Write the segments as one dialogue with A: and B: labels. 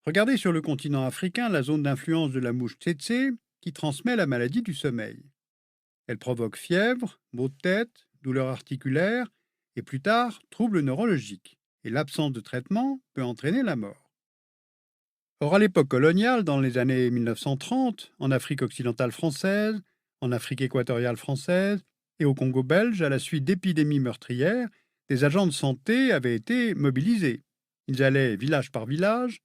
A: Regardez sur le continent africain la zone d'influence de la mouche tsetse qui transmet la maladie du sommeil. Elle provoque fièvre, maux de tête, douleurs articulaires et plus tard troubles neurologiques. Et l'absence de traitement peut entraîner la mort. Or, à l'époque coloniale, dans les années 1930, en Afrique occidentale française, en Afrique équatoriale française et au Congo belge, à la suite d'épidémies meurtrières, des agents de santé avaient été mobilisés. Ils allaient village par village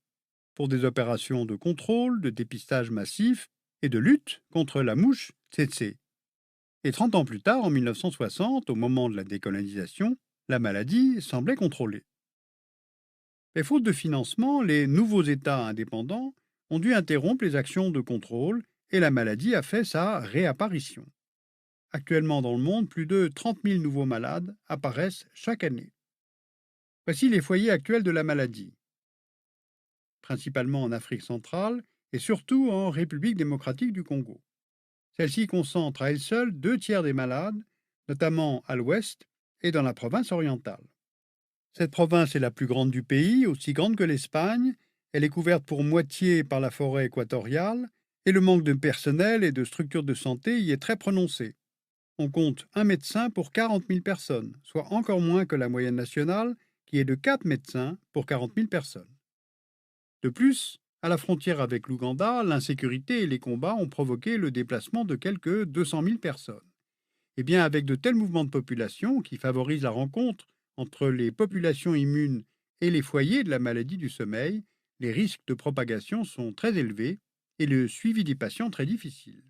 A: pour des opérations de contrôle, de dépistage massif et de lutte contre la mouche tsetse. Et 30 ans plus tard, en 1960, au moment de la décolonisation, la maladie semblait contrôlée. Mais faute de financement, les nouveaux États indépendants ont dû interrompre les actions de contrôle et la maladie a fait sa réapparition. Actuellement dans le monde, plus de 30 000 nouveaux malades apparaissent chaque année. Voici les foyers actuels de la maladie, principalement en Afrique centrale et surtout en République démocratique du Congo. Celle-ci concentre à elle seule 2 tiers des malades, notamment à l'ouest et dans la province orientale. Cette province est la plus grande du pays, aussi grande que l'Espagne. Elle est couverte pour moitié par la forêt équatoriale et le manque de personnel et de structures de santé y est très prononcé. On compte un médecin pour 40 000 personnes, soit encore moins que la moyenne nationale qui est de 4 médecins pour 40 000 personnes. De plus, à la frontière avec l'Ouganda, l'insécurité et les combats ont provoqué le déplacement de quelques 200 000 personnes. Eh bien, avec de tels mouvements de population qui favorisent la rencontre entre les populations immunes et les foyers de la maladie du sommeil, les risques de propagation sont très élevés et le suivi des patients très difficile.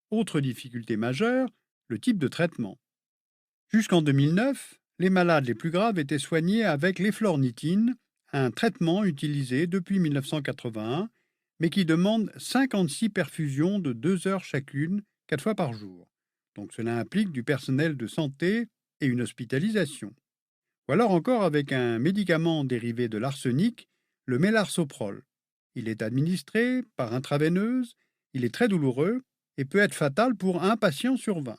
A: Autre difficulté majeure, le type de traitement. Jusqu'en 2009, les malades les plus graves étaient soignés avec l'eflornithine, un traitement utilisé depuis 1981, mais qui demande 56 perfusions de 2 heures chacune, 4 fois par jour. Donc cela implique du personnel de santé et une hospitalisation. Ou alors encore avec un médicament dérivé de l'arsenic, le mélarsoprol. Il est administré par intraveineuse, il est très douloureux et peut être fatal pour un patient sur 20.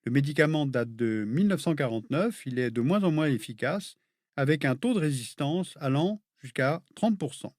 A: Le médicament date de 1949, il est de moins en moins efficace, avec un taux de résistance allant jusqu'à 30%.